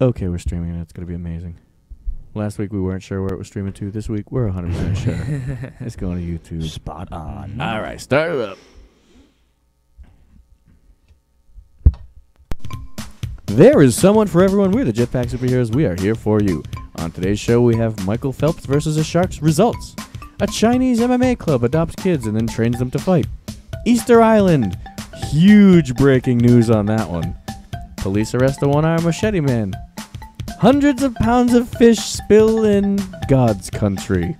Okay, we're streaming it. It's going to be amazing. Last week we weren't sure where it was streaming to. This week we're 100% sure. It's going to YouTube. Spot on. All right, start it up. There is someone for everyone. We're the Jetpack Superheroes. We are here for you. On today's show, we have Michael Phelps versus the Sharks results. A Chinese MMA club adopts kids and then trains them to fight. Easter Island. Huge breaking news on that one. Police arrest a one-armed machete man. Hundreds of pounds of fish spill in God's country.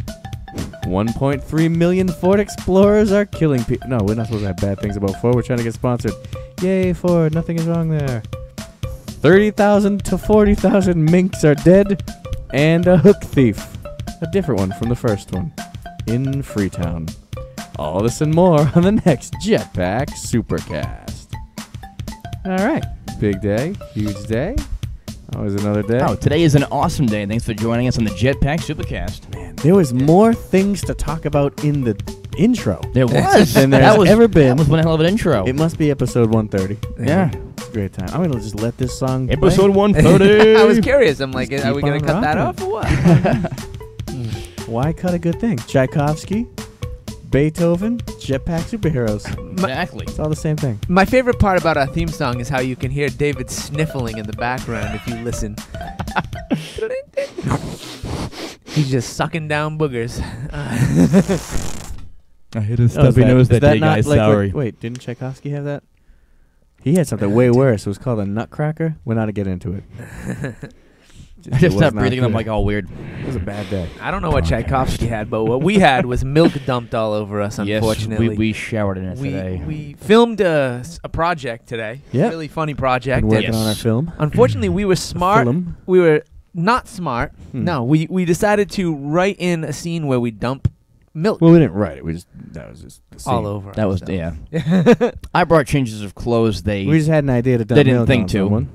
1.3 million Ford Explorers are killing people. No, we're not supposed to have bad things about Ford. We're trying to get sponsored. Yay, Ford. Nothing is wrong there. 30,000 to 40,000 minks are dead. And a hook thief. A different one from the first one. In Freetown. All this and more on the next Jetpack Supercast. All right. Big day. Huge day. Always another day. Oh, today is an awesome day. Thanks for joining us on the Jetpack Supercast. Man, there was more things to talk about in the intro. There was. Than there's ever been. That was one hell of an intro. It must be episode 130. Yeah. It's a great time. I'm going to just let this song Episode play. 130. I was curious. I'm like, Just are we keep going to on cut that rocking. off or what? Why cut a good thing? Tchaikovsky, Beethoven, Jetpack Superheroes. Exactly. It's all the same thing. My favorite part about our theme song is how you can hear David sniffling in the background if you listen. He's just sucking down boogers. I hit a Is that not like, wait, didn't Tchaikovsky have that? He had something way worse. It was called a nutcracker. We're not to get into it. I just stopped breathing and I'm like all weird. It was a bad day. I don't know what Tchaikovsky had, but what we had was milk dumped all over us, unfortunately. Yes, we showered in it today. We filmed a project today. Yep. Really funny project. Been working Yes. on our film. Unfortunately, we were smart. Film. We were not smart. Hmm. No, we decided to write in a scene where we dump milk Well, we didn't write it. That was just the scene. all over. That was, ourselves. yeah. I brought changes of clothes. We just had an idea to dump They didn't milk think on to. someone.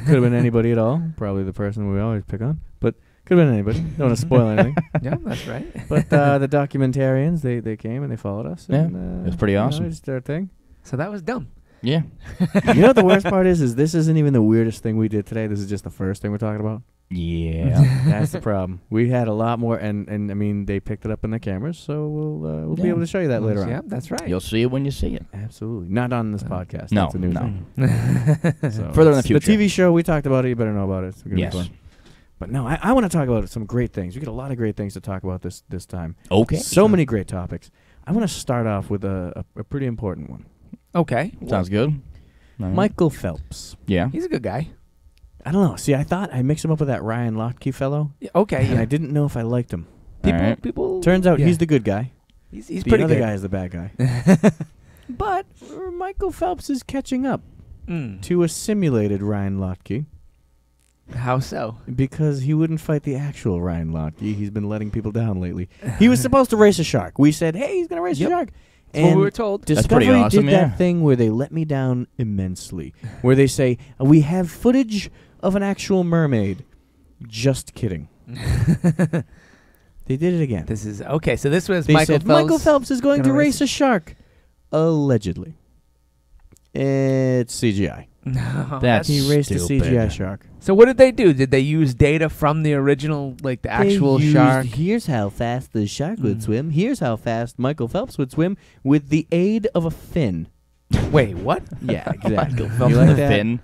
Could have been anybody at all. Probably the person we always pick on. But could have been anybody. Don't want to spoil anything. Yeah, that's right. But the documentarians, they came and they followed us. Yeah, And, it was pretty awesome. It's their thing. So that was dumb. Yeah. You know what the worst part is this isn't even the weirdest thing we did today. This is just the first thing we're talking about. Yeah. That's the problem. We had a lot more, and I mean, they picked it up in the cameras, so we'll be Yeah. able to show you that later Yeah, on. that's right. You'll see it when you see it. Absolutely. Not on this podcast. No, That's a new no. thing. So Further in the it's future. The TV show, we talked about it. You better know about it. It's gonna Yes. be fun. But no, I want to talk about some great things. We got a lot of great things to talk about this time. Okay. So many great topics. I want to start off with a pretty important one. Okay. Sounds good. Michael Phelps. Yeah. He's a good guy. I don't know. See, I thought I mixed him up with that Ryan Lochte fellow, Yeah, okay. and Yeah. I didn't know if I liked him. Alright. People. Turns out yeah. he's the good guy. He's The pretty other good. guy is the bad guy. But Michael Phelps is catching up Mm. to a simulated Ryan Lochte How so? because he wouldn't fight the actual Ryan Lochte. He's been letting people down lately. He was supposed to race a shark. We said, hey, he's going to race a Yep. shark. That's what And we were told. That's pretty Discovery awesome, did yeah. that thing where they let me down immensely, where they say, we have footage of an actual mermaid. Just kidding. They did it again. This is okay. So this was They Michael said Phelps. Michael Phelps is going to gonna race a shark. Allegedly. It's CGI. No, That's He raced a stupid. CGI shark. So what did they do? Did they use data from the original, like the actual They used, shark? Here's how fast the shark would Mm. swim. Here's how fast Michael Phelps would swim with the aid of a fin. Wait, what? Yeah, exactly. Michael You Phelps like with a that? fin.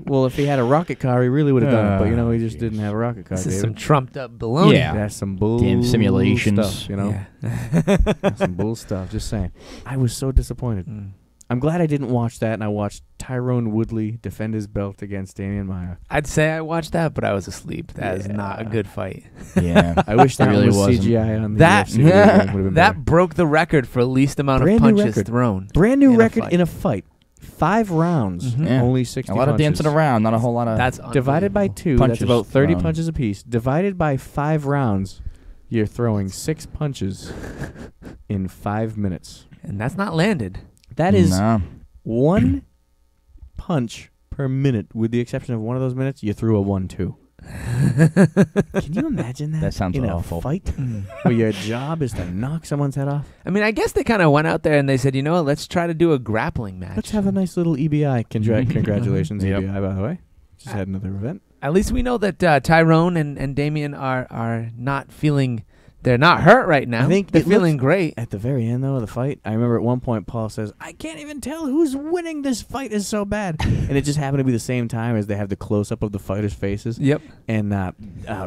Well, if he had a rocket car, he really would have done it. But, you know, he just didn't have a rocket car, This is David. some trumped up baloney. Yeah. That's some bull Damn simulations. stuff, you know? Yeah. That's some bull stuff. Just saying. I was so disappointed. Mm. I'm glad I didn't watch that, and I watched Tyrone Woodley defend his belt against Damian Maya. I'd say I watched that, but I was asleep. That is not a Yeah. good fight. Yeah. I wish It that really was wasn't. CGI on the That- UFC. Would've been That better. broke the record for least amount Brand of new punches record. thrown. Brand new in a record fight. in a fight. 5 rounds, Mhm. Yeah. only 60 A lot of punches. dancing around, not a whole lot of. That's Divided by unbelievable. 2, that's Punches about 30 thrown. punches apiece. Divided by 5 rounds, you're throwing 6 punches in 5 minutes. And that's not landed. That is No. 1 punch per minute, with the exception of one of those minutes, you threw a 1-2. Can you imagine that? That sounds in awful. a fight where your job is to knock someone's head off? I mean, I guess they kind of went out there and they said, you know what, let's try to do a grappling match. Let's have a nice little EBI. Congratulations, Yep. EBI, by the way. Just had another event. At least we know that Tyrone and Damien are not feeling. They're not hurt right now. I think they're it feeling looks- great. At the very end, though, of the fight, I remember at one point Paul says, I can't even tell who's winning. This fight is so bad. And it just happened to be the same time as they have the close-up of the fighters' faces. Yep. And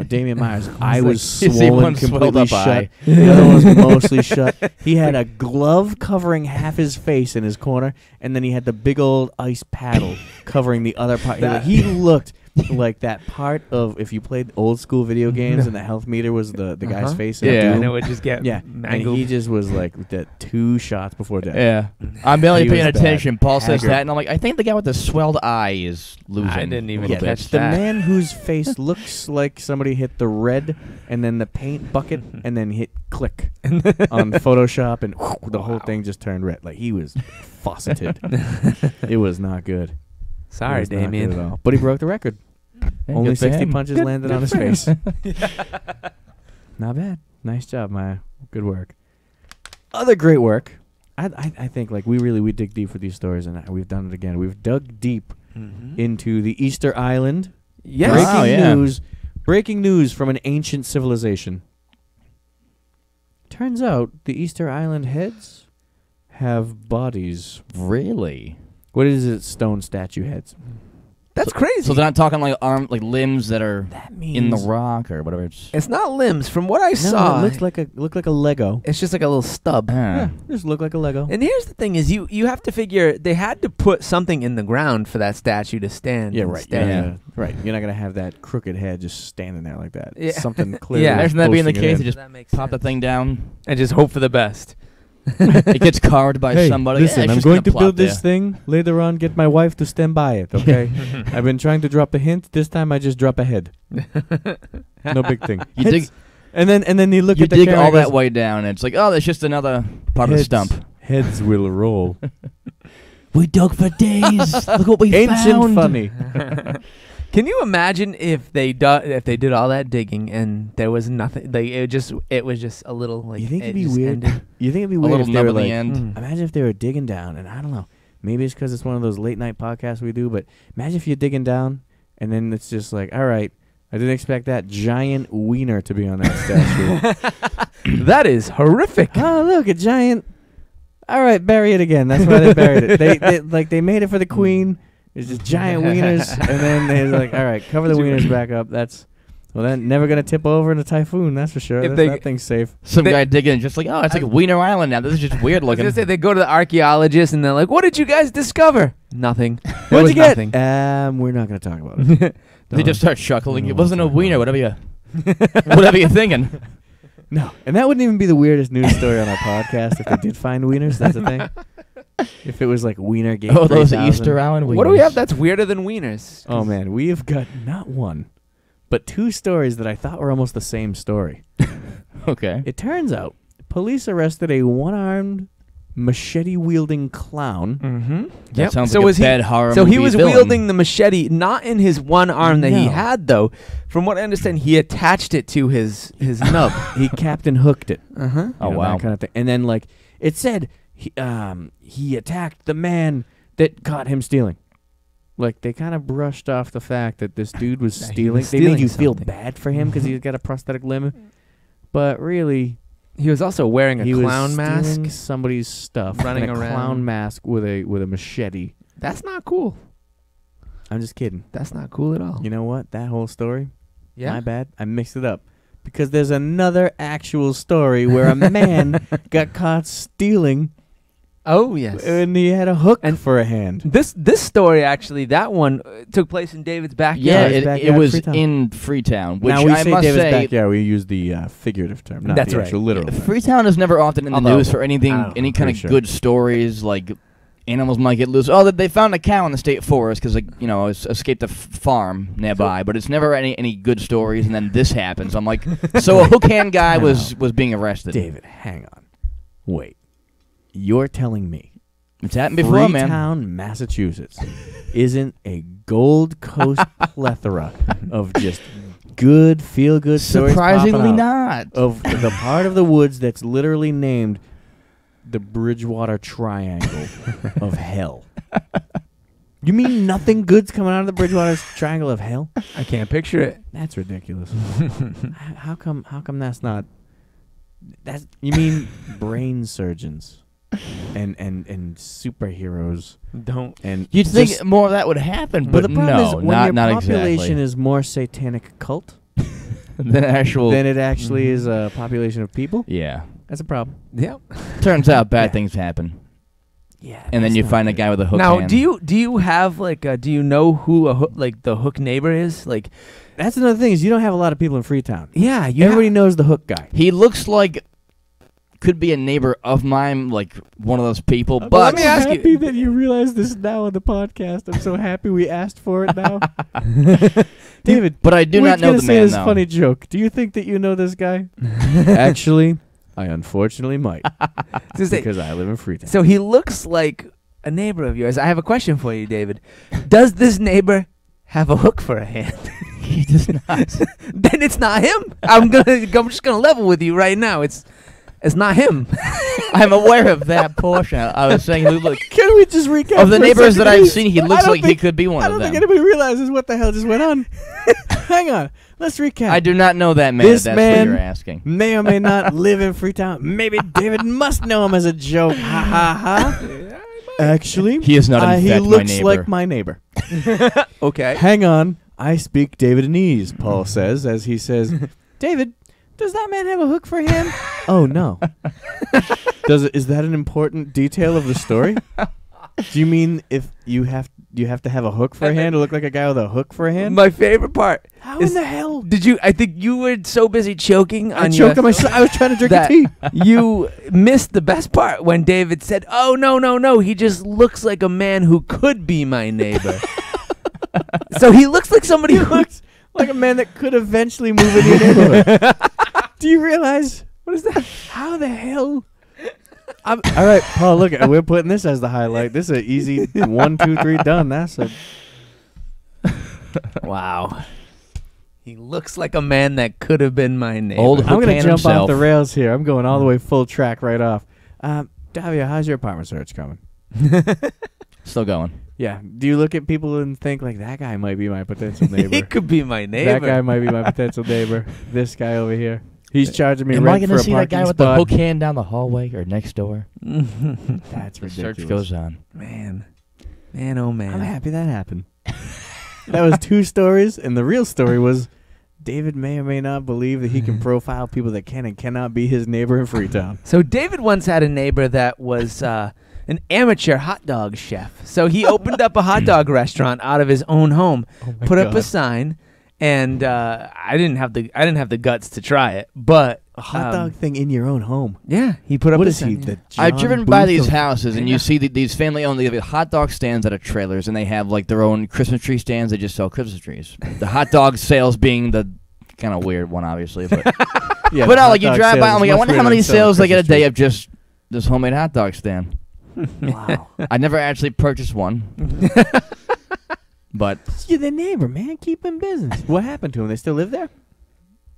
Damian Myers' eye was you see swollen, one swelled completely up shut. eye. The other one was mostly shut. He had a glove covering half his face in his corner, and then he had the big old ice paddle covering the other part. He looked like that part of if you played old school video games and the health meter was the guy's face. In Yeah. Doom. And it would just get And mangled. he just was like the 2 shots before death. Yeah. I'm barely He paying was bad. attention. Paul says Haggard. that, and I'm like, I think the guy with the swelled eye is losing. I didn't even a little catch bit. The that. man whose face looks like somebody hit the red and then the paint bucket and then hit click on Photoshop and the whole thing just turned red. Like he was fauceted. It was not good. It Sorry, was not good Damien. at all. But he broke the record. Yeah, Only good for 60 him. punches Good- landed good on his for him. face. Not bad. Nice job, Maya. Good work. Other great work. I think like we dig deep for these stories, and we've done it again. We've dug deep into the Easter Island. Yes. Breaking Wow, yeah. news. Breaking news from an ancient civilization. Turns out the Easter Island heads have bodies. Really? What is it? Stone statue heads. That's crazy. So they're not talking like limbs that are That means in the rock or whatever. It's not limbs. From what I No, saw, it looked like a Lego. it's just like a little stub. Yeah, just look like a Lego. And here's the thing: is you have to figure they had to put something in the ground for that statue to stand. Yeah, and right. stay. Yeah, right. You're not gonna have that crooked head just standing there like that. Yeah. Something clearly. Yeah. Imagine that being the posting it case. in. They just That makes pop the sense. thing down. And just hope for the best. It gets carved by Hey, somebody. listen, Yeah, it's I'm just going gonna to plop build this there. thing later on. Get my wife to stand by it. Okay. I've been trying to drop a hint. This time I just drop a head. No big thing. You dig, and then you look you at the dig camera all and that goes, way down, and it's like, oh, that's just another part of the Heads. stump. Heads will roll. We dug for days. Look what we Ancient found. funny. Can you imagine if they did all that digging and there was nothing? Like it was just a little like. You think it'd it be just weird? ended. You think it'd be A weird little if they were nub at like, the end. imagine if they were digging down, and I don't know. Maybe it's because it's one of those late night podcasts we do, but imagine if you're digging down, and then it's just like, all right, I didn't expect that giant wiener to be on that statue. That is horrific. Oh, look, a giant. All right, bury it again. That's why they buried it. They made it for the queen. It's just giant wieners, and then they're like, all right, cover the wieners back up. Well, then never gonna tip over in a typhoon. That's for sure. That thing's safe. Some guy digging, just like, oh, it's like Wiener Island now. This is just weird I was looking. gonna say they go to the archaeologist and they're like, "What did you guys discover?" Nothing. What'd you get? Nothing. We're not gonna talk about it. They just start chuckling. It No, wasn't a sorry. wiener. Whatever you're thinking. No, and that wouldn't even be the weirdest news story on our podcast if they did find wieners. That's the thing. If it was like Wiener Gate. Oh, those 3000. Easter Island wieners. What do we have that's weirder than wieners? Oh man, we have got not one, but 2 stories that I thought were almost the same story. Okay. It turns out police arrested a one-armed, machete-wielding clown. Mm-hmm. That sounds So like was a he- bad horror So he movie was villain. wielding the machete not in his one arm that he No. had though. From what I understand, he attached it to his nub. He Captain Hooked it. Uh-huh. Oh, You know, wow. that kind of thing. And then like it said, he attacked the man that caught him stealing. Like they kind of brushed off the fact that this dude was That he stealing. was They made stealing you feel something. bad for him because he's got a prosthetic limb, but really He was also wearing a he clown was mask. stealing somebody's stuff, Running in a around. clown mask with a machete. That's not cool. I'm just kidding. That's not cool at all. You know what? That whole story. Yeah. My bad. I mixed it up because there's another actual story where a man got caught stealing. Oh yes. And he had a hook And- for a hand. This story actually, that one took place in David's Yeah, backyard. his it backyard, was Freetown. in Freetown, which Now we I say must David's say, backyard. We use the figurative term, not That's the right. actual literal. term. Freetown is never often in the Although, news for anything, I don't know, any I'm kind of pretty sure. good stories like animals might get loose. Oh, they found a cow in the state forest because escaped the farm nearby. But it's never any good stories. And then this happens. I'm like, so a hook hand guy was being arrested. David, hang on. Wait. You're telling me It's happened before, man. Freetown, Massachusetts isn't a Gold Coast plethora of just good, feel-good stories Surprisingly popping out not. of the part of the woods that's literally named the Bridgewater Triangle of hell. You mean nothing good's coming out of the Bridgewater Triangle of Hell? I can't picture it. That's ridiculous. How come that's not? That's you mean brain surgeons and superheroes Don't. and You'd think more of that would happen, but the problem no, is when not your not population exactly. is more satanic cult Than actual. than it actually is a population of people. Yeah. That's a problem. Yep. Turns out bad Yeah. things happen, Yeah. and then you find a guy with a hook Now, hand. do you have like do you know who the hook neighbor is? Like, That's another thing is you don't have a lot of people in Freetown. yeah, you Everybody knows the hook guy. He looks like could be a neighbor of mine, like one of those people. I'm But me ask you- happy that you realize this now on the podcast. I'm so happy we asked for it now. David, but I do we're not know gonna the say man this though. funny joke. Do you think that you know this guy? Actually, I unfortunately might to say- because I live in Freetown. so he looks like a neighbor of yours. I have a question for you, David. Does this neighbor have a hook for a hand? He does not. Then it's not him. I'm just gonna level with you right now. It's not him. I'm aware of that portion. I was saying, look, Can we just recap of the for a neighbors second, that I've please? seen, he I looks don't like he think- could be one I of don't think them. anybody realizes what the hell just went on. Hang on. Let's recap. I do not know that man. This If that's man- what you're asking. May or may not live in Freetown. Maybe David must know him as a joke. Ha ha ha. Actually, He is not, in he fact, my looks neighbor. like my neighbor. Okay. Hang on. I speak Davidanese, Paul says, as he says, David, does that man have a hook for a hand? Oh, no. Is that an important detail of the story? Do you mean if you have to have a hook for a hand to look like a guy with a hook for a hand? My favorite part. How is- in the hell? Did you? I think you were so busy choking I on choked on myself. I was trying to drink a that tea. you missed the best part when David said, "Oh no, he just looks like a man who could be my neighbor." So he looks like somebody He who looks like a man that could eventually move in your neighborhood. Do you realize? What is that? How the hell? All right, Paul, look, we're putting this as the highlight. This is an easy 1, 2, 3 done. That's a Wow. He looks like a man that could have been my neighbor. Old I'm going to Hook jump himself. off the rails here. I'm going all the way full track right off. Davia, how's your apartment search coming? Still going. Yeah. Do you look at people and think, like, that guy might be my potential neighbor? He could be my neighbor. That guy might be my potential neighbor. This guy over here. He's charging me Am I rent going for to a see that guy parking with the spot. hook hand down the hallway or next door? That's The ridiculous. search goes on. Man, oh man. I'm happy that happened. That was 2 stories, and the real story was David may or may not believe that he can profile people that can and cannot be his neighbor in Freetown. So David once had a neighbor that was an amateur hot dog chef. So he opened up a hot dog restaurant out of his own home, put up a sign, and I didn't have the guts to try it, but A hot dog thing in your own home. yeah, he put up. What a is he? sign. The I've John driven by Booth these of- houses, and you see these family-owned they have hot dog stands that are trailers, and they have like their own Christmas tree stands. They just sell Christmas trees. The hot dog sales being the kind of weird one, obviously. But Yeah, but the no, hot like you dog drive by, sales I'm like, is I much wonder how weirder many than selling sales they get a Christmas day trees. of just this homemade hot dog stand. Wow. I never actually purchased one, but You're the neighbor, man. Keep in business. What happened to him? They still live there?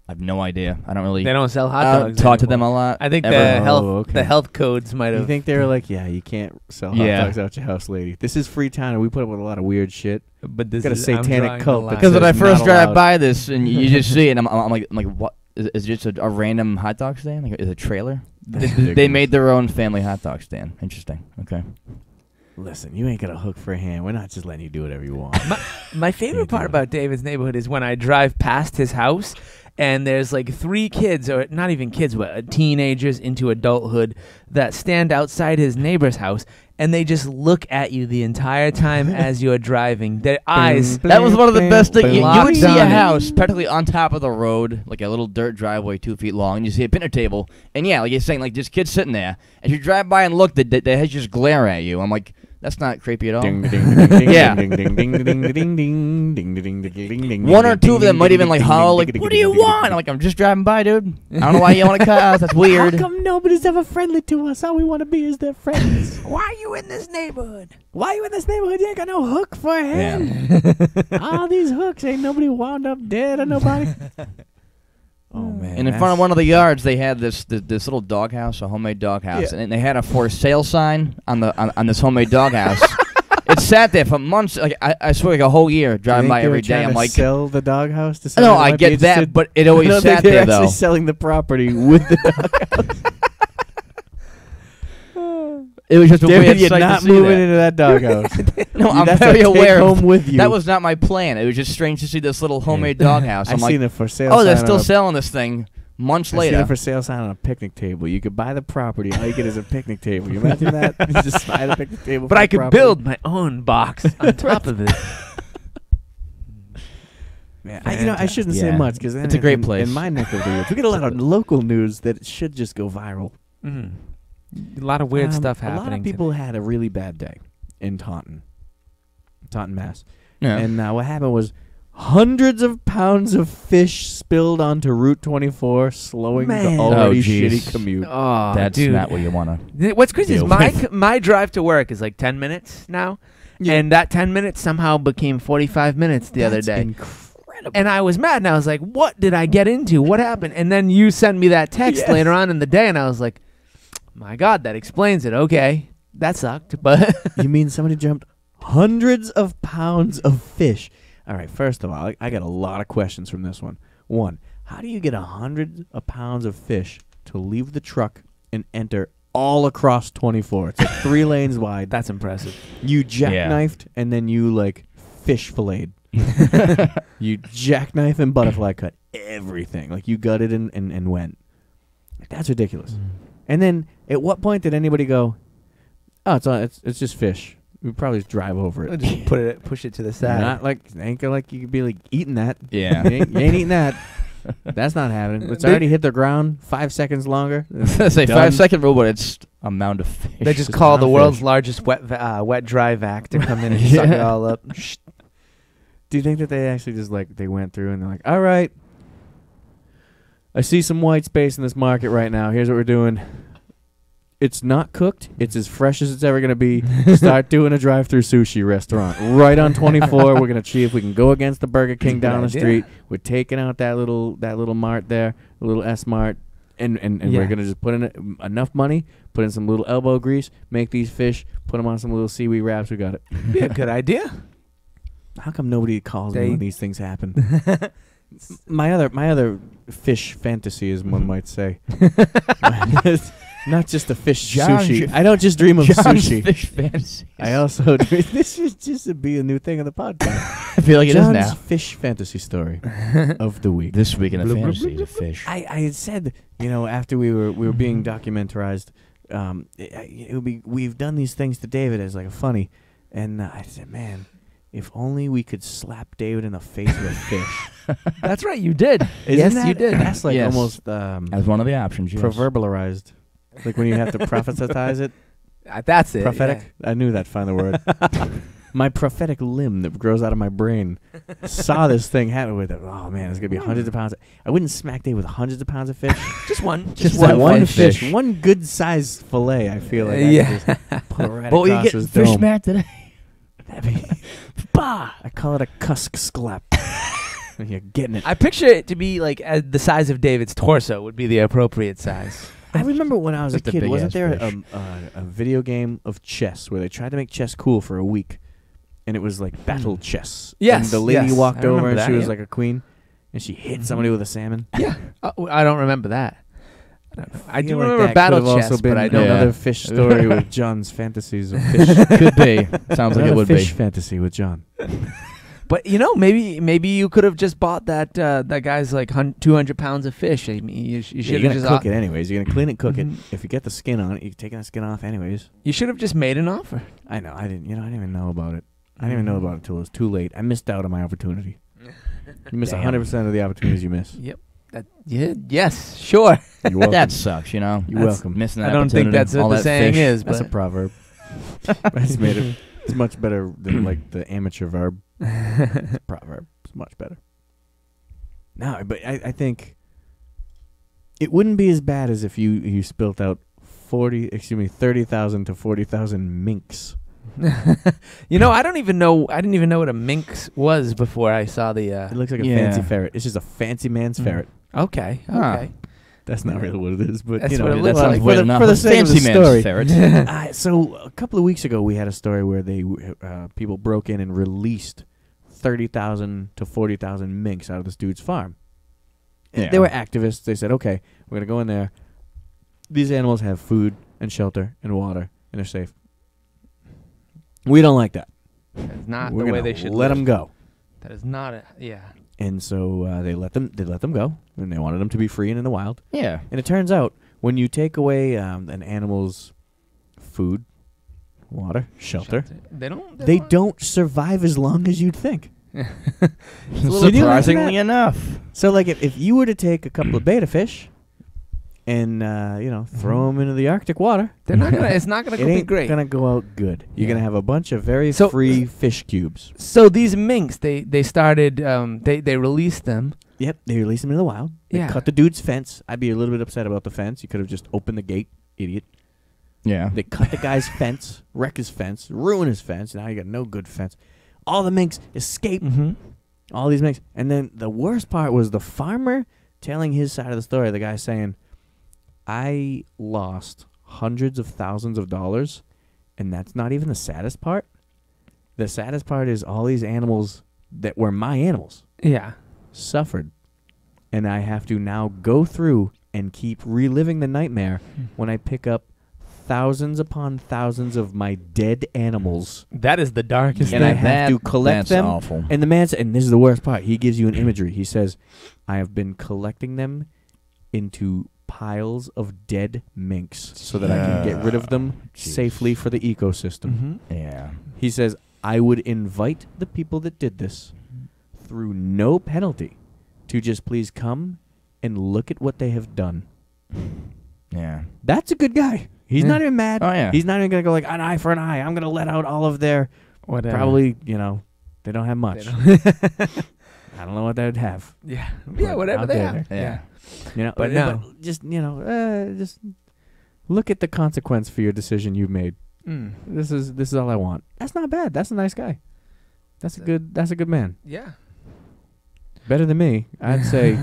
I have no idea. I don't really They don't sell hot dogs. talk to anymore. them a lot. I think ever. okay. the health codes might You have. think they were like, yeah, you can't sell hot Yeah. dogs out your house, lady. This is Freetown, and we put up with a lot of weird shit. But this got a is I'm satanic drawing the cult line. because Because when I it's first not drive allowed. by this, and you just see it, and I'm like, what? Is it just a random hot dog stand? Like, is it a trailer? That's They ridiculous. made their own family hot dog stand. Interesting. Okay. Listen, you ain't got a hook for a hand. We're not just letting you do whatever you want. My favorite Can't do part that. about David's neighborhood is when I drive past his house and there's like 3 kids, or not even kids, but teenagers into adulthood that stand outside his neighbor's house and they just look at you the entire time as you're driving. Their eyes. That was one of the best things. You Locked would see on a it. house practically on top of the road, like a little dirt driveway 2 feet long, and you see a dinner table. And yeah, like you're saying, like this kid's sitting there. As you drive by and look, they heads just glare at you. I'm like, that's not creepy at all. Ding, ding, ding, ding, Yeah. ding, ding, ding, ding, ding, ding, ding, ding, ding, ding, ding, One or ding, two of them ding, might ding, even like ding, holler, ding, like, ding, "What do ding, you ding, want?" ding, I'm like, "I'm just driving by, dude. I don't know why you want to cut us. That's weird." How come nobody's ever friendly to us? All we want to be is their friends. Why are you in this neighborhood? Why you in this neighborhood? You ain't got no hook for a hand. All these hooks, ain't nobody wound up dead or nobody. Oh man! And in front of one of the yards, they had this little doghouse, a homemade doghouse, Yeah. and they had a for sale sign on this homemade doghouse. It sat there for months. Like I swear, like a whole year driving by every day. I'm like, sell the doghouse to no, I get that, but it always sat there actually though. selling the property with the doghouse. It was just a David, weird you're sight not to see moving that. into that doghouse. No, I'm That's very a take aware. home with you. That was not my plan. It was just strange to see this little homemade doghouse. I'm I've like, seen a for sale. oh, they're sign still on a- selling this thing months I've seen later. a for sale sign on a picnic table. You could buy the property. All you get is a picnic table. You imagine that? You just buy the picnic table. But for I the could property. build my own box on top of it. Man, I shouldn't say Yeah. much because It's a great place. In my neck of the woods, we get a lot of local news that should just go viral. Mm. A lot of weird stuff happening. A lot of people had a really bad day in Taunton, Mass. Yeah. And what happened was hundreds of pounds of fish spilled onto Route 24, slowing Man. the already Oh, jeez. shitty commute. Oh, That's dude. not what you want to. What's crazy is deal my with. my drive to work is like 10 minutes now, and that 10 minutes somehow became 45 minutes the other That's day. incredible. And I was mad, and I was like, "What did I get into? What happened?" And then you sent me that text Yes. later on in the day, and I was like, "My God, that explains it." Okay, that sucked, but You mean somebody jumped hundreds of pounds of fish? All right, first of all, I got a lot of questions from this one. One, how do you get 100 of pounds of fish to leave the truck and enter all across 24? It's like 3 lanes wide. that's impressive. You jackknifed and then you like fish filleted. You jackknife and butterfly cut everything. Like you gutted and went. That's ridiculous. And then at what point did anybody go, oh, it's just fish. We probably just drive over it. Just push it to the side. Not like ain't like you could be like eating that. Yeah. You ain't eating that. That's not happening. It's already hit the ground. 5 seconds longer. Say Done. 5-second rule, but it's a mound of fish. They just Just call the pound world's fish. largest wet dry vac to come in and suck it all up. Do you think that they actually just like they went through and they're like, all right, I see some white space in this market right now. Here's what we're doing. It's not cooked. It's as fresh as it's ever going to be. Start doing a drive-through sushi restaurant right on 24. We're going to see if we can go against the Burger King down the idea. street. We're taking out that little mart there, a little S Mart, and Yeah. we're going to just put in enough money, put in some little elbow grease, make these fish, put them on some little seaweed wraps. We got it. Be a good idea. How come nobody calls me They- when these things happen? my other fish fantasy, as one might say. Not just a fish John's sushi. your- I don't just dream of John's sushi. fish fantasy. I also this should just be a new thing on the podcast. I feel like it is John's now. fish fantasy story of the week. This week in the fantasy of fish. I had said, after we were being documentarized, it would be we've done these things to David as like a funny, and I said, man, if only we could slap David in the face with a fish. That's right, you did. Isn't You did. That's like Yes. almost As one of the options, yes. proverbialized. Like when you have to prophesize it. That's it. Prophetic? I knew that. Find the word. My prophetic limb that grows out of my brain saw this thing happen with it. Oh, man, it's going to be hundreds of pounds. I wouldn't smack Dave with hundreds of pounds of fish. Just one. Just One one fish. fish. One good-sized fillet, I feel like. Yeah. I could just put right But you across get his fish dome. mat today. Bah! I call it a cusk sclap. You're getting it. I picture it to be like the size of David's torso would be the appropriate size. I remember when I was a Just a kid, big wasn't ass there fish. a video game of chess where they tried to make chess cool for a week, and it was like battle chess. Yes, And the lady yes, walked I over remember and that, she was yeah. like a queen, and she hit somebody with a salmon. Yeah. I don't remember that. I do feel like remember that battle could have chess, also been but I don't another know. fish story with John's fantasies of fish. Could be. Sounds like Another it would fish be. fantasy with John. But maybe you could have just bought that guy's like 200 pounds of fish. I mean, you should You're have gonna just cook it anyways. You're gonna clean it, cook it. Mhm. If you get the skin on it, you're taking the skin off anyways. You should have just made an offer. I know. I didn't even know about it. I didn't even know about it until it was too late. I missed out on my opportunity. You miss Damn. 100% of the opportunities you miss. Yep. Yes, sure. You're welcome. That sucks, You're That's- welcome. Missing that I don't think opportunity, that's what all the that saying fish. is, That's a but proverb. I just made it. It's much better than like the amateur verb. It's a proverb. It's much better. No, but I think it wouldn't be as bad as if you spilt out 30,000 to 40,000 minks. I don't even know. I didn't even know what a minx was before I saw the. It looks like a Yeah. fancy ferret. It's just a fancy man's ferret. Okay. Huh. Okay. That's not really what it is, but That's you know, what it That looks sounds like. weird for enough. the sake of the Fancy man's story. ferrets. So a couple of weeks ago, we had a story where they people broke in and released 30,000 to 40,000 minks out of this dude's farm. Yeah. They were activists. They said, "Okay, we're gonna go in there. These animals have food and shelter and water, and they're safe. We don't like that. That's not We're the way gonna they should let live. them go." That is not a yeah. And so they let them go, and they wanted them to be free and in the wild. Yeah. And it turns out when you take away an animal's food, water, shelter, they don't survive as long as you'd think. Surprisingly enough. So, like, if you were to take a couple of beta fish and throw them into the Arctic water, They're not gonna. It's not gonna it be ain't great. gonna go out good. You're Yeah. gonna have a bunch of very So- free fish cubes. So these minks, they started. They released them. Yep, they released them into the wild. They Yeah. cut the dude's fence. I'd be a little bit upset about the fence. You could have just opened the gate, idiot. Yeah. They cut the guy's fence, wreck his fence, ruin his fence. Now you got no good fence. All the minks escape. Mm-hmm. All these minks. And then the worst part was the farmer telling his side of the story. The guy saying, I lost hundreds of thousands of dollars, and that's not even the saddest part. The saddest part is all these animals that were my animals Yeah. suffered, and I have to now go through and keep reliving the nightmare when I pick up thousands upon thousands of my dead animals, That is the darkest and I thing. have to collect that's them. awful. And the man said, and this is the worst part, he gives you an imagery. He says, I have been collecting them into piles of dead minks so that I can get rid of them safely for the ecosystem. Mm-hmm. Yeah. He says, I would invite the people that did this through no penalty to just please come and look at what they have done. Yeah. That's a good guy. He's Yeah. not even mad. Oh, yeah. He's not even going to go like an eye for an eye. I'm going to let out all of their, Whatever. probably, they don't have much. They don't- I don't know what they would have. yeah. But Yeah. Whatever how they dare have. they? Yeah. But no. just, just look at the consequence for your decision you made. Mm. This is all I want. That's not bad. That's a nice guy. That's a good man. Yeah. Better than me. I'd say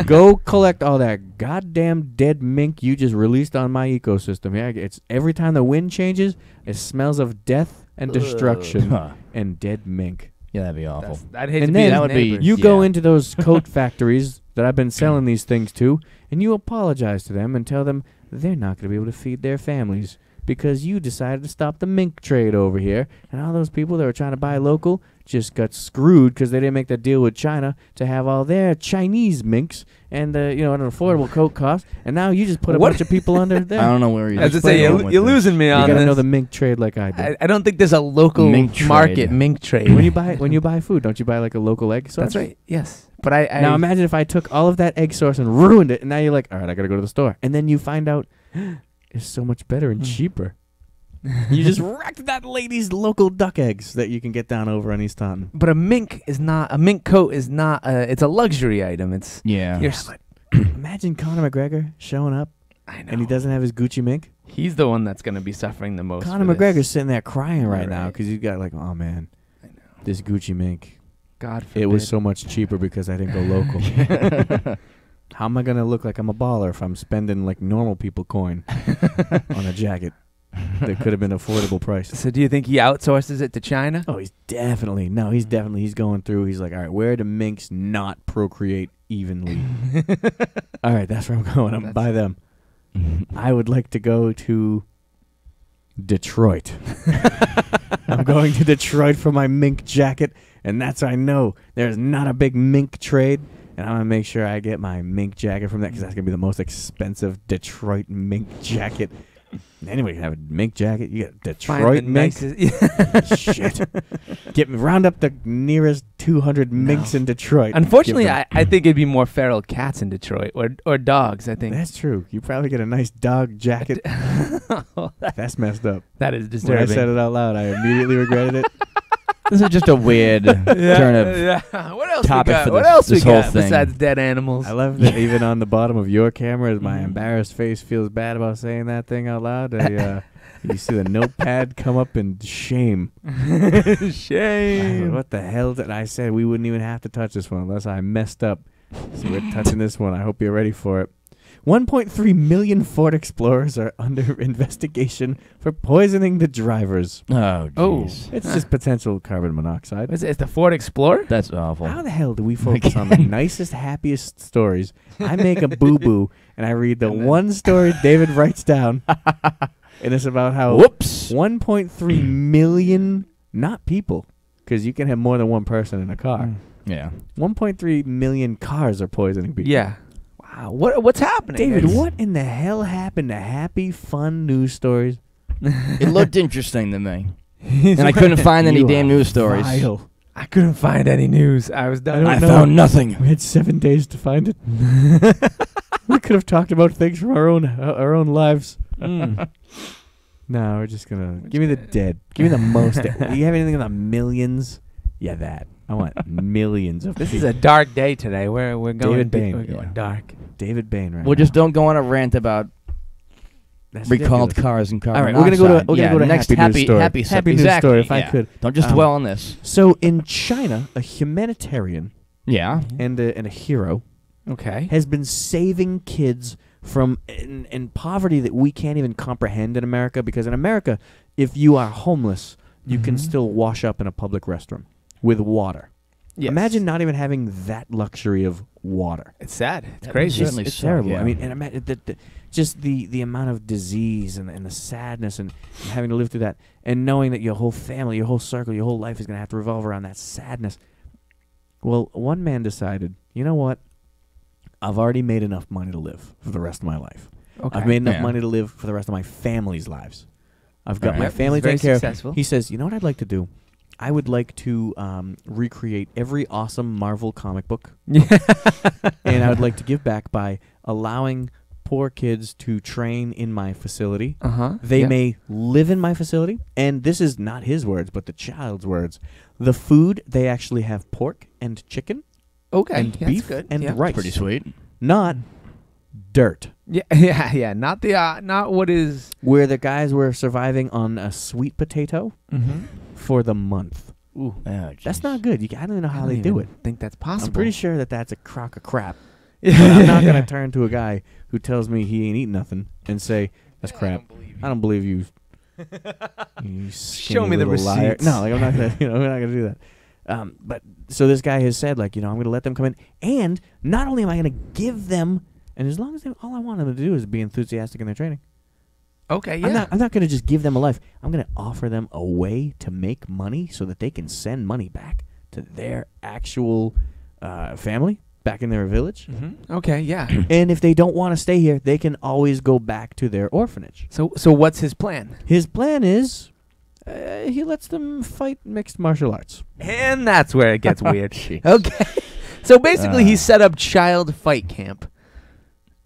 go collect all that goddamn dead mink you just released on my ecosystem. Yeah, it's every time the wind changes, it smells of death and destruction Huh. and dead mink. Yeah, that'd be awful. I'd hate And to be then his that would be- neighbor. You go Yeah. into those coat factories that I've been selling these things to, and you apologize to them and tell them they're not going to be able to feed their families because you decided to stop the mink trade over here. And all those people that were trying to buy local just got screwed because they didn't make that deal with China to have all their Chinese minks and at an affordable coat cost. And now you just put a What? bunch of people under there. I don't know where you're As I say, going with you're this. losing me You on got to this. know the mink trade like I do. I don't think there's a local Mink trade. market mink trade. when you buy food, don't you buy like a local egg source? That's right. Yes, but I Now imagine if I took all of that egg source and ruined it, and now you're like, all right, I got to go to the store. And then you find out it's so much better and cheaper. You just wrecked that lady's local duck eggs that you can get down over on East Taunton. But a mink coat is not. It's a luxury item. It's Yeah. you're Yeah, but imagine Conor McGregor showing up I know. and he doesn't have his Gucci mink. He's the one that's going to be suffering the most. Conor for McGregor's this. sitting there crying right now Right. because he's got like, oh man, I know. this Gucci mink. God forbid. It was so much cheaper because I didn't go local. How am I gonna look like I'm a baller if I'm spending like normal people coin on a jacket that could have been affordable price? So do you think he outsources it to China? Oh, he's definitely he's going through. He's like, all right, where do minks not procreate evenly? All right, that's where I'm going. I'm by them. I would like to go to Detroit. I'm going to Detroit for my mink jacket, and that's I know there's not a big mink trade, and I'm gonna make sure I get my mink jacket from that because that's gonna be the most expensive Detroit mink jacket. Anyway, you have a mink jacket. You get Find Detroit the mink. nicest- Shit. Round up the nearest 200 minks in Detroit. Unfortunately, Give them- I think it'd be more feral cats in Detroit or dogs. I think That's true. You probably get a nice dog jacket. That's messed up. that is When disturbing. I said it out loud, I immediately regretted it. This is just a weird turn of yeah. What else topic we got? for What this- else we this whole got thing. besides dead animals? I love that even on the bottom of your camera, my embarrassed face feels bad about saying that thing out loud. You see the notepad come up in shame. Shame. What the hell did I say? We wouldn't even have to touch this one unless I messed up. So we're touching this one. I hope you're ready for it. 1.3 million Ford Explorers are under investigation for poisoning the drivers. Oh, Oh. jeez. It's just potential carbon monoxide. It's the Ford Explorer? That's awful. How the hell do we focus on the nicest, happiest stories? I make a boo-boo, and I read the one story David writes down, and it's about how Whoops. 1.3 million, not people, because you can have more than one person in a car. Yeah. 1.3 million cars are poisoning people. Yeah. Wow. What's happening? David, It's- what in the hell happened to happy, fun news stories? It looked interesting to me. And I couldn't find any You damn are news stories. vile. I couldn't find any news. I was done. I know. found nothing. We had 7 days to find it. We could have talked about things from our own lives. Mm. No, we're just gonna give me the dead. Give me the most. Do you have anything in the millions? Yeah, that. I want millions of. This is a dark day today. We're going David Bain. We're going dark. David Bain, right? Well, just don't go on a rant about That's recalled ridiculous. cars and carbon All right, we're gonna go to monoxide. we're gonna go to next happy news story. happy Happy news exactly, story, if I yeah. could. Don't just dwell on this. So in China, a humanitarian Yeah. and a hero Okay. has been saving kids from in poverty that we can't even comprehend in America. Because in America, if you are homeless, you can Mhm. still wash up in a public restroom with water. Yes. Imagine not even having that luxury of water. It's sad. It's That crazy. would certainly It's suck, terrible. yeah. I mean, and imagine just the amount of disease and the sadness and having to live through that, and knowing that your whole family, your whole circle, your whole life is going to have to revolve around that sadness. Well, one man decided, you know what? I've already made enough money to live for the rest of my life. Okay. I've made enough Yeah. money to live for the rest of my family's lives. I've got All my right. family He's very taken care successful. of. He says, you know what I'd like to do? I would like to recreate every awesome Marvel comic book, and I would like to give back by allowing poor kids to train in my facility. Uh-huh. They Yeah. may live in my facility, and this is not his words, but the child's words. The food, they actually have pork and chicken Okay. and That's beef good. and yeah. rice. Pretty sweet. Not dirt, Yeah, yeah. Not the not what is. where the guys were surviving on a sweet potato Mm-hmm. for the month. Ooh. Oh, That's jeez. not good. I don't even know how they do it. Think that's possible? I'm pretty sure that that's a crock of crap. Yeah. But I'm not going to turn to a guy who tells me he ain't eating nothing and say, that's crap. I don't believe you. You Show me skinny the little liar. receipts. No, like, I'm not going to. I'm not going to do that. But so this guy has said, like, I'm going to let them come in, and not only am I going to give them, and as long as all I want them to do is be enthusiastic in their training. Okay. Yeah. I'm not going to just give them a life. I'm going to offer them a way to make money so that they can send money back to their actual family back in their village. Mm-hmm. Okay. Yeah. And if they don't want to stay here, they can always go back to their orphanage. So what's his plan? His plan is he lets them fight mixed martial arts. And that's where it gets weird. Jeez. Okay. So basically, he set up child fight camp.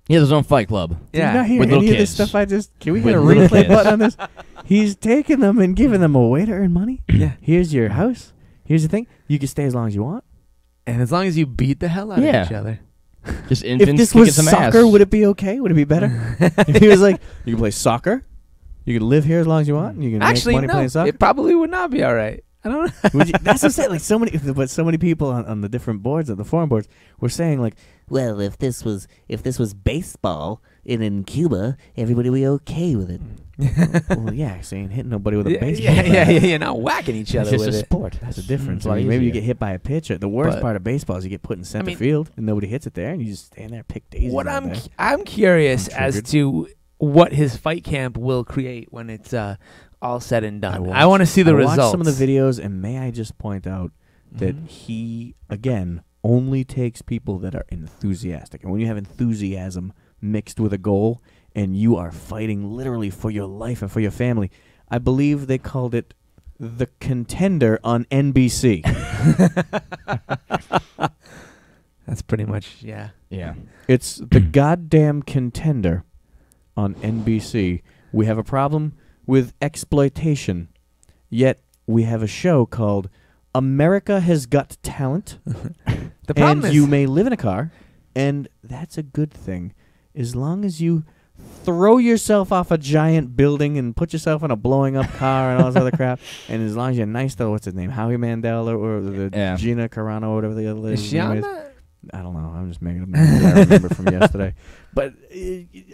He has his own fight club. Did you not Yeah. hear With any little of this kids. stuff I just... Can we With get a little replay kids. button on this? He's taking them and giving them a way to earn money. Yeah. Here's your house. Here's the thing. You can stay as long as you want. And as long as you beat the hell out of Yeah. each other. Just infants If this kicking was some soccer, ass. would it be okay? Would it be better? If he was like, you can play soccer. You can live here as long as you want. And you can Actually, make money no. playing soccer. It probably would not be all right. I don't know. Would you, that's what I'm saying. Like so many people on the different boards, on the forum boards, were saying like, well, if this was baseball in Cuba, everybody would be okay with it. Well, yeah, so you ain't hitting nobody with a Yeah, baseball. yeah, bat. you're not whacking each It's other just with a it. sport. That's the difference. It's a lot I mean, maybe you easier. get hit by a pitcher. The worst But- part of baseball is you get put in center mean- field and nobody hits it there, and you just stand there, pick daisies. What all day. I'm curious I'm as triggered. to what his fight camp will create when it's all said and done. watched- I want to see the I results. watched some of the videos, and may I just point out that Mhm. he, again, only takes people that are enthusiastic. And when you have enthusiasm mixed with a goal, and you are fighting literally for your life and for your family, I believe they called it The Contender on NBC. That's pretty much, yeah. Yeah. It's The Goddamn Contender on NBC. We have a problem with exploitation, yet we have a show called America Has Got Talent. The problem And is, you may live in a car, and that's a good thing, as long as you throw yourself off a giant building and put yourself in a blowing up car and all this other crap, and as long as you're nice to, what's his name, Howie Mandel or the Yeah. Gina Carano or whatever the other is lady's she name on is. that? I don't know. I'm just making up names I remember from yesterday. But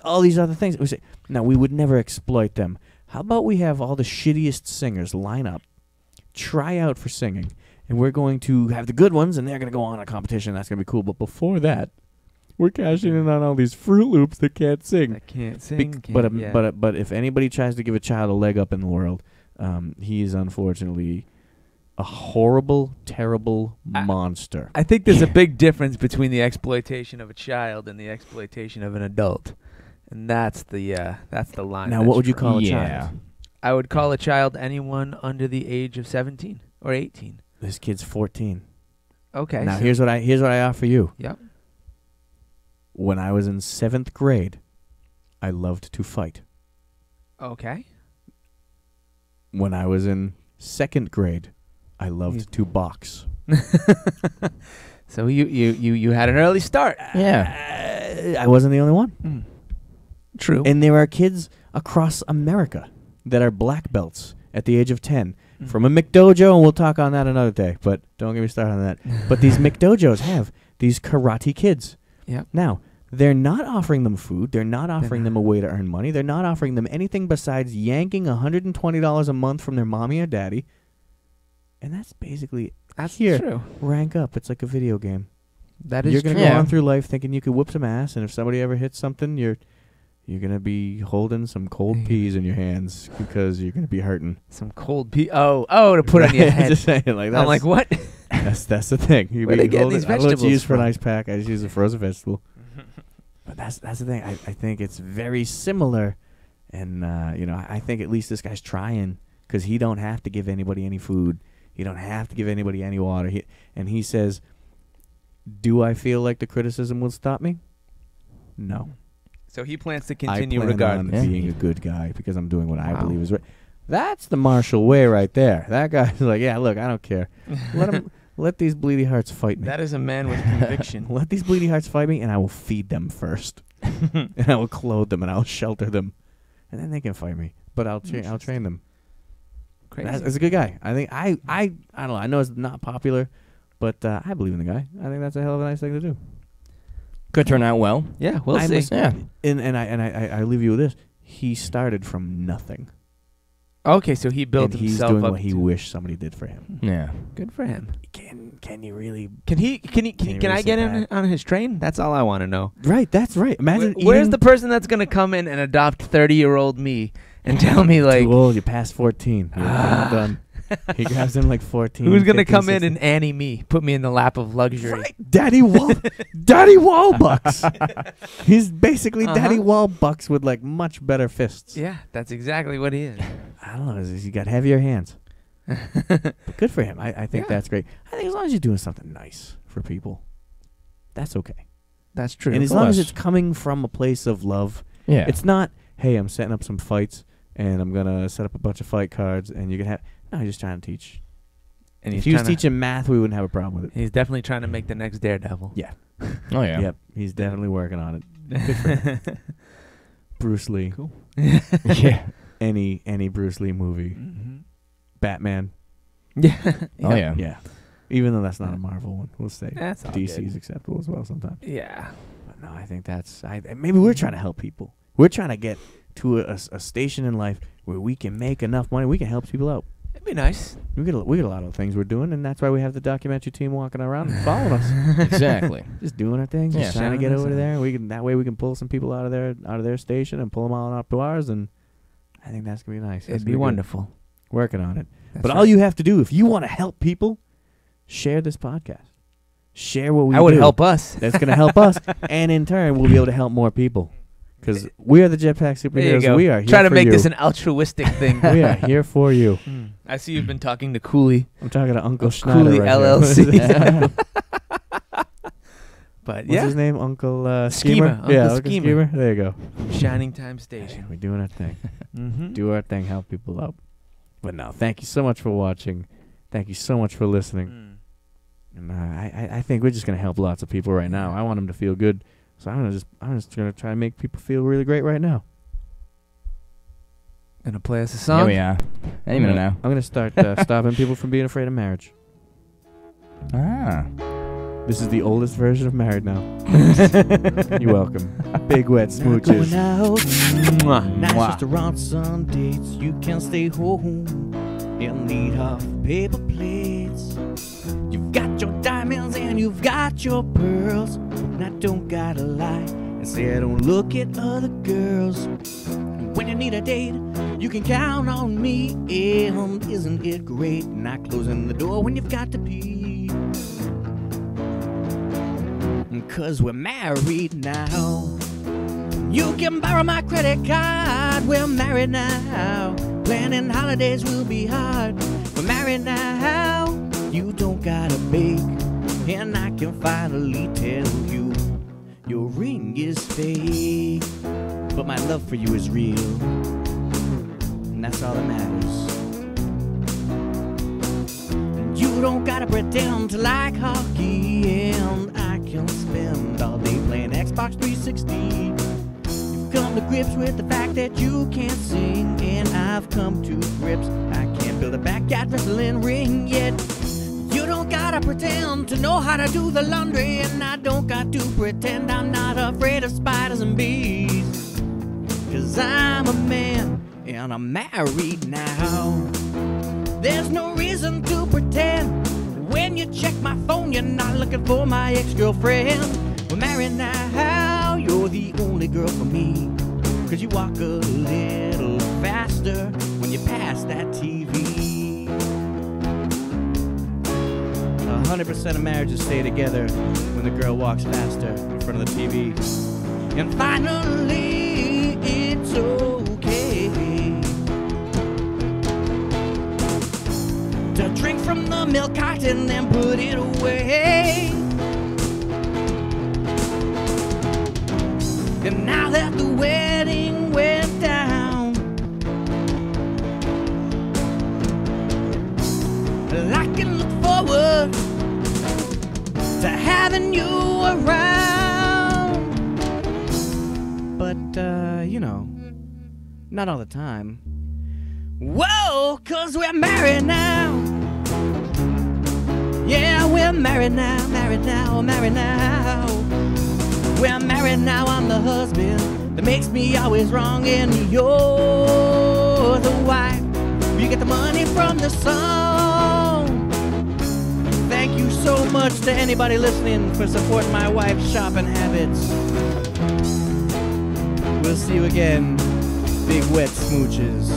all these other things. We say, no, we would never exploit them. How about we have all the shittiest singers line up, try out for singing, and we're going to have the good ones, and they're going to go on a competition. That's going to be cool. But before that, we're cashing in on all these Fruit Loops that can't sing. I can't sing. But if anybody tries to give a child a leg up in the world, he is unfortunately a horrible, terrible monster. I think there's a big difference between the exploitation of a child and the exploitation of an adult, and that's the line. Now, what would you call a child? I would call a child anyone under the age of 17 or 18. This kid's 14. Okay. Now here's what I offer you. Yep. When I was in 7th grade, I loved to fight. Okay. When I was in 2nd grade, I loved to box. So you had an early start. Yeah. I wasn't the only one. True. And there are kids across America that are black belts at the age of 10 from a McDojo, and we'll talk on that another day, but don't get me started on that. But these McDojos have these karate kids. Yeah. Now, they're not offering them food. They're not offering them a way to earn money. They're not offering them anything besides yanking $120 a month from their mommy or daddy. And that's basically true. Rank up. It's like a video game. That is You're going true. to go on through life thinking you could whip some ass, and if somebody ever hits something, you're going to be holding some cold peas in your hands because you're going to be hurting. Some cold pea. Oh, to put on your head. Just saying, like that. I'm like, what? That's the thing. You Where they getting these I don't know what vegetables you use for an from? ice pack. I just use a frozen vegetable. But that's the thing. I think it's very similar, and I think at least this guy's trying because he don't have to give anybody any food. He don't have to give anybody any water. He says, "Do I feel like the criticism will stop me? No." So he plans to continue I plan regardless. on being a good guy because I'm doing what I believe is right. That's the Marshall way right there. That guy's like, yeah, look, I don't care. Let these bleedy hearts fight me. That is a man with conviction. Let these bleedy hearts fight me, and I will feed them first, and I will clothe them, and I will shelter them, and then they can fight me. But I'll train them. Crazy. That's a good guy. I think I don't know. I know it's not popular, but I believe in the guy. I think that's a hell of a nice thing to do. Could turn out well. Yeah, we'll see. Yeah. And I leave you with this. He started from nothing. Okay, so he built and he's himself doing up. what he wished somebody did for him. Yeah. Good for him. Can you really? Can I really get say in that? on his train? That's all I want to know. Right, that's right. Imagine Where's the person that's gonna come in and adopt 30-year-old me and tell me like, too old? You passed 14. You're done. He grabs him like 14. who's gonna 15, come in 16. and Annie me, put me in the lap of luxury? Right, Daddy Wallbucks. He's basically Daddy Wallbucks with like much better fists. Yeah, that's exactly what he is. I don't know. He got heavier hands. But good for him. I think that's great. I think as long as you're doing something nice for people, that's okay. That's true. And as long as it's coming from a place of love, it's not, hey, I'm setting up some fights and I'm going to set up a bunch of fight cards and you can have... No, he's just trying to teach. And if he was teaching math, we wouldn't have a problem with it. He's definitely trying to make the next Daredevil. Yeah. Oh, yeah. Yep. He's definitely working on it. Good for him. Bruce Lee. Cool. Yeah. Any Bruce Lee movie. Mm-hmm. Batman. Yeah. Oh, yeah. Yeah. Even though that's not a Marvel one. We'll say That's all DC's good. acceptable as well sometimes. Yeah. But no, I think that's... maybe we're trying to help people. We're trying to get to a station in life where we can make enough money. We can help people out. It'd be nice. We get a lot of things we're doing, and that's why we have the documentary team walking around and following us. Exactly. Just doing our thing, just trying to get over there. That way we can pull some people out of their station and pull them all up to ours, and I think that's gonna be nice. It'd be wonderful. Working on it. That's But right. all you have to do, if you want to help people, share this podcast. Share what we do. I would help us. That's gonna help us, and in turn, we'll be able to help more people. Because we are the Jetpack There you Superheroes. go. We are here Try to for make you. this an altruistic thing. We are here for you. I see you've been talking to Cooley. I'm talking to Uncle Schneider Cooley right LLC. here. But What's his name? Uncle Schemer. Schemer? Uncle Yeah, Uncle Schemer. Schemer. There you go. Shining Time Hey, Station. we're doing our thing. Mm-hmm. Do our thing. Help people out. But no, thank you so much for watching. Thank you so much for listening. And I think we're just gonna help lots of people right now. I want them to feel good, so I'm just gonna try to make people feel really great right now. Gonna play us a song? Here we are. Any minute now. I'm gonna start stopping people from being afraid of marriage. Ah. This is the oldest version of Married Now. You're welcome. Big wet smooches. Nice restaurants on dates. You can stay home and eat half paper plates. You've got your diamonds and you've got your pearls. And I don't gotta lie and say I don't look at other girls. When you need a date, you can count on me. And isn't it great? Not closing the door when you've got to pee. 'Cause we're married now. You can borrow my credit card. We're married now. Planning holidays will be hard. We're married now. You don't gotta bake, and I can finally tell you your ring is fake, but my love for you is real, and that's all that matters. You don't gotta pretend to like hockey, and I can spend all day playing Xbox 360. You've come to grips with the fact that you can't sing, and I've come to grips I can't build a backyard wrestling ring yet. You don't gotta pretend to know how to do the laundry, and I don't got to pretend I'm not afraid of spiders and bees. 'Cause I'm a man and I'm married now. There's no reason to pretend. When you check my phone, you're not looking for my ex-girlfriend. We're married now. You're the only girl for me. 'Cause you walk a little faster when you pass that TV. 100% of marriages stay together when the girl walks faster in front of the TV. And finally, it's okay to drink from the milk carton and put it away. And now that the wedding went down, I can look forward to having you around. But, you know, not all the time. Whoa, 'cause we're married now. Yeah, we're married now, married now, married now. We're married now, I'm the husband that makes me always wrong, and you're the wife. You get the money from the song. Thank you so much to anybody listening for supporting my wife's shopping habits. We'll see you again, big wet smooches.